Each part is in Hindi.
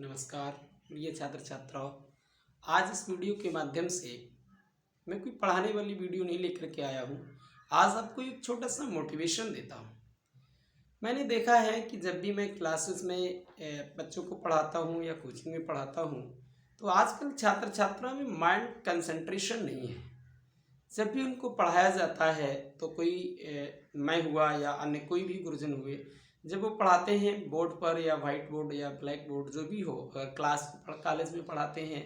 नमस्कार प्रिय छात्र छात्राओं। आज इस वीडियो के माध्यम से मैं कोई पढ़ाने वाली वीडियो नहीं लेकर के आया हूँ। आज आपको एक छोटा सा मोटिवेशन देता हूँ। मैंने देखा है कि जब भी मैं क्लासेस में बच्चों को पढ़ाता हूँ या कोचिंग में पढ़ाता हूँ तो आजकल छात्र छात्राओं में माइंड कंसंट्रेशन नहीं है। जब भी उनको पढ़ाया जाता है तो मैं हुआ या अन्य कोई भी गुरुजन हुए, जब वो पढ़ाते हैं बोर्ड पर या वाइट बोर्ड या ब्लैक बोर्ड जो भी हो, अगर कॉलेज में पढ़ाते हैं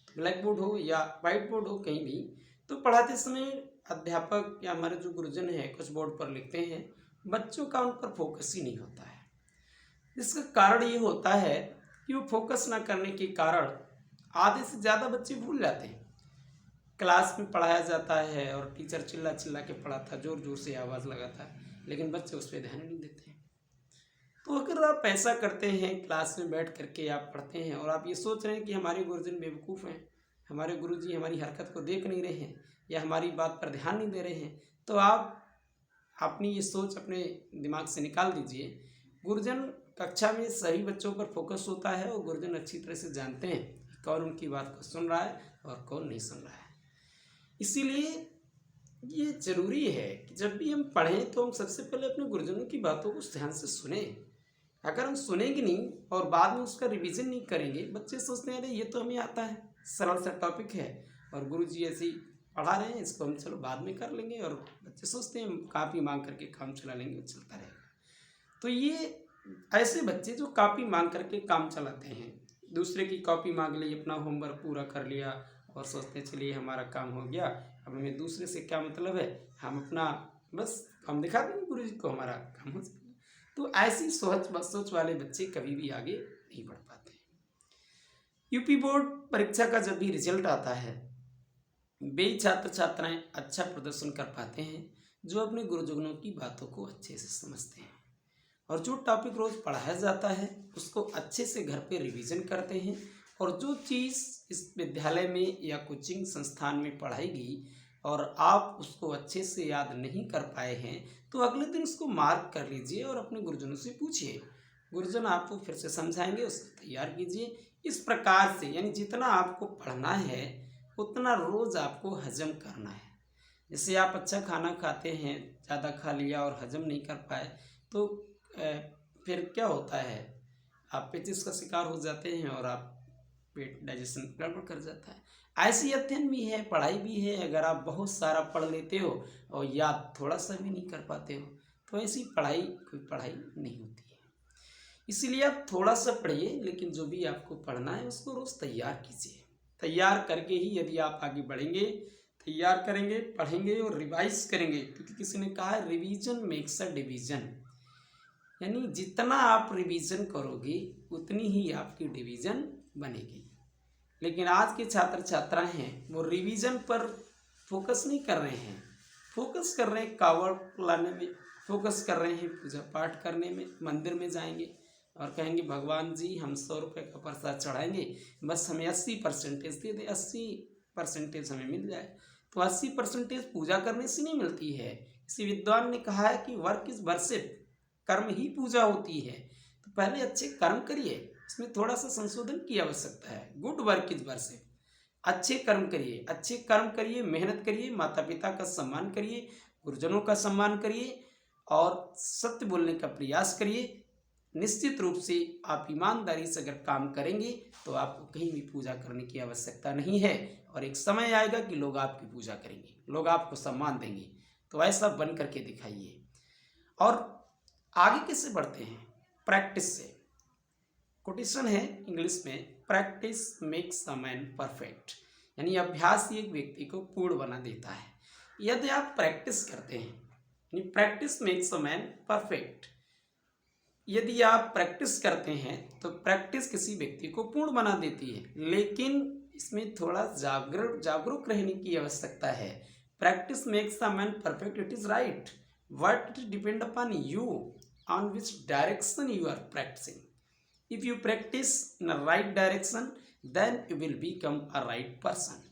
तो ब्लैक बोर्ड हो या वाइट बोर्ड हो कहीं भी, तो पढ़ाते समय अध्यापक या हमारे जो गुरुजन हैं कुछ बोर्ड पर लिखते हैं, बच्चों का उन पर फोकस ही नहीं होता है। इसका कारण ये होता है कि वो फोकस ना करने के कारण आधे से ज़्यादा बच्चे भूल जाते हैं। क्लास में पढ़ाया जाता है और टीचर चिल्ला चिल्ला के पढ़ाता, जोर जोर से आवाज़ लगाता, लेकिन बच्चे उस पर ध्यान नहीं देते हैं। तो अगर आप ऐसा करते हैं, क्लास में बैठ करके आप पढ़ते हैं और आप ये सोच रहे हैं कि हमारे गुरुजन बेवकूफ़ हैं, हमारे गुरुजी हमारी हरकत को देख नहीं रहे हैं या हमारी बात पर ध्यान नहीं दे रहे हैं, तो आप अपनी ये सोच अपने दिमाग से निकाल दीजिए। गुरुजन कक्षा में सही बच्चों पर फोकस होता है और गुरुजन अच्छी तरह से जानते हैं कि कौन उनकी बात को सुन रहा है और कौन नहीं सुन रहा है। इसीलिए ये ज़रूरी है कि जब भी हम पढ़ें तो हम सबसे पहले अपने गुरुजनों की बातों को ध्यान से सुने। अगर हम सुनेंगे नहीं और बाद में उसका रिवीजन नहीं करेंगे, बच्चे सोचते हैं अरे ये तो हमें आता है, सरल सा टॉपिक है और गुरुजी ऐसे ही पढ़ा रहे हैं, इसको हम चलो बाद में कर लेंगे, और बच्चे सोचते हैं हम कापी मांग करके काम चला लेंगे, वो चलता रहेगा। तो ये ऐसे बच्चे जो कापी मांग करके काम चलाते हैं, दूसरे की कॉपी मांग ली, अपना होमवर्क पूरा कर लिया और सोचते हैं चलिए हमारा काम हो गया, अब हमें दूसरे से क्या मतलब है, हम अपना बस हम दिखा देंगे गुरुजी को, हमारा काम हो जाएगा। तो ऐसी सोच वाले बच्चे कभी भी आगे नहीं बढ़ पाते। यूपी बोर्ड परीक्षा का जब भी रिजल्ट आता है, वे छात्र छात्राएं अच्छा प्रदर्शन कर पाते हैं जो अपने गुरुजनों की बातों को अच्छे से समझते हैं और जो टॉपिक रोज पढ़ाया जाता है उसको अच्छे से घर पे रिवीजन करते हैं, और जो चीज़ इस विद्यालय में या कोचिंग संस्थान में पढ़ाई गई और आप उसको अच्छे से याद नहीं कर पाए हैं तो अगले दिन उसको मार्क कर लीजिए और अपने गुरुजनों से पूछिए। गुरुजन आपको फिर से समझाएंगे, उसको तैयार कीजिए। इस प्रकार से यानी जितना आपको पढ़ना है उतना रोज़ आपको हजम करना है। जैसे आप अच्छा खाना खाते हैं, ज़्यादा खा लिया और हजम नहीं कर पाए तो फिर क्या होता है, आप पेचिस का शिकार हो जाते हैं और आप पेट डाइजेशन गड़बड़ कर जाता है। ऐसी अध्ययन भी है, पढ़ाई भी है। अगर आप बहुत सारा पढ़ लेते हो और याद थोड़ा सा भी नहीं कर पाते हो तो ऐसी पढ़ाई कोई पढ़ाई नहीं होती है। इसीलिए आप थोड़ा सा पढ़िए, लेकिन जो भी आपको पढ़ना है उसको रोज़ तैयार कीजिए। तैयार करके ही यदि आप आगे बढ़ेंगे, तैयार करेंगे, पढ़ेंगे और रिवाइज करेंगे, क्योंकि किसी ने कहा है रिवीजन मेक्स अ डिवीजन, यानी जितना आप रिवीजन करोगे उतनी ही आपकी डिवीजन बनेगी। लेकिन आज के छात्र छात्रा हैं वो रिवीजन पर फोकस नहीं कर रहे हैं, फोकस कर रहे हैं कावड़ लाने में, फोकस कर रहे हैं पूजा पाठ करने में। मंदिर में जाएंगे और कहेंगे भगवान जी हम 100 रुपये का प्रसाद चढ़ाएंगे, बस हमें 80% दे दे, 80% हमें मिल जाए। तो 80% पूजा करने से नहीं मिलती है। किसी विद्वान ने कहा है कि वर्क इज वर्शिप, कर्म ही पूजा होती है। तो पहले अच्छे कर्म करिए, इसमें थोड़ा सा संशोधन की आवश्यकता है। गुड वर्क इज वर्शिप, अच्छे कर्म करिए, अच्छे कर्म करिए, मेहनत करिए, माता पिता का सम्मान करिए, गुरुजनों का सम्मान करिए और सत्य बोलने का प्रयास करिए। निश्चित रूप से आप ईमानदारी से अगर काम करेंगे तो आपको कहीं भी पूजा करने की आवश्यकता नहीं है, और एक समय आएगा कि लोग आपकी पूजा करेंगे, लोग आपको सम्मान देंगे। तो ऐसा बन करके दिखाइए। और आगे कैसे बढ़ते हैं? प्रैक्टिस से। कोटेशन है इंग्लिश में, practice makes a man perfect, यानी अभ्यास ही एक व्यक्ति को पूर्ण बना देता है। यदि आप प्रैक्टिस करते हैं, यानी practice makes a man perfect, यदि आप प्रैक्टिस करते हैं तो प्रैक्टिस किसी व्यक्ति को पूर्ण बना देती है, लेकिन इसमें थोड़ा जागरूक रहने की आवश्यकता है। Practice makes a man perfect, it is right, but it depend upon you on which direction you are practicing. If you practice in a right direction, then you will become a right person.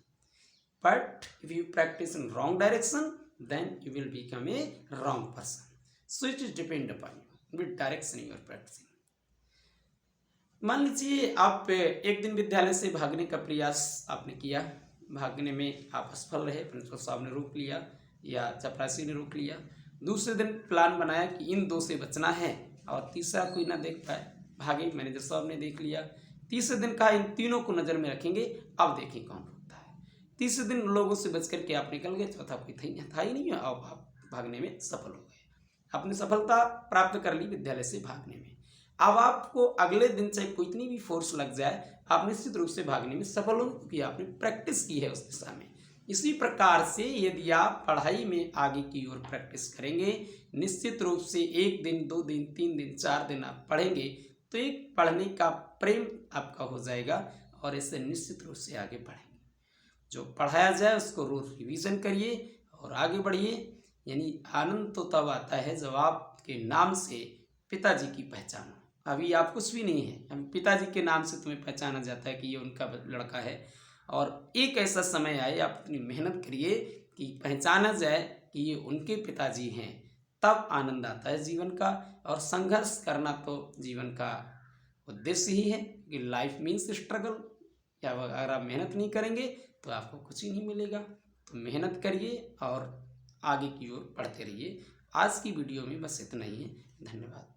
But if you practice in wrong direction, then you will become a wrong person. So it is depend upon you, which direction you are practicing. मान लीजिए आप एक दिन विद्यालय से भागने का प्रयास आपने किया, भागने में आप असफल रहे, प्रिंसिपल साहब ने रोक लिया या चपरासी ने रोक लिया। दूसरे दिन प्लान बनाया कि इन 2 से बचना है और तीसरा कोई ना देख पाए, भागे, मैनेजर साहब ने देख लिया। तीसरे दिन कहा इन तीनों को नज़र में रखेंगे, अब देखें कौन रोकता है। तीसरे दिन लोगों से बच करके आप निकल गए, चौथा कोई था ही नहीं, अब आप भागने में सफल हो गए, आपने सफलता प्राप्त कर ली विद्यालय से भागने में। अब आपको अगले दिन चाहे कितनी भी फोर्स लग जाए, आप निश्चित रूप से भागने में सफल होंगे, क्योंकि आपने प्रैक्टिस की है उस दिशा में। इसी प्रकार से यदि आप पढ़ाई में आगे की ओर प्रैक्टिस करेंगे, निश्चित रूप से 1 दिन, 2 दिन, 3 दिन, 4 दिन आप पढ़ेंगे तो एक पढ़ने का प्रेम आपका हो जाएगा और इससे निश्चित रूप से आगे बढ़ेंगे। जो पढ़ाया जाए उसको रोज रिवीजन करिए और आगे बढ़िए। यानी आनंद तो तब आता है जब आपके नाम से पिताजी की पहचान हो। अभी आप कुछ भी नहीं है, अभी पिताजी के नाम से तुम्हें पहचाना जाता है कि ये उनका लड़का है। और एक ऐसा समय आए, आप अपनी मेहनत करिए कि पहचाना जाए कि ये उनके पिताजी हैं, तब आनंद आता है जीवन का। और संघर्ष करना तो जीवन का उद्देश्य ही है कि लाइफ मीन्स स्ट्रगल। या अगर आप मेहनत नहीं करेंगे तो आपको कुछ ही नहीं मिलेगा। तो मेहनत करिए और आगे की ओर बढ़ते रहिए। आज की वीडियो में बस इतना ही है। धन्यवाद।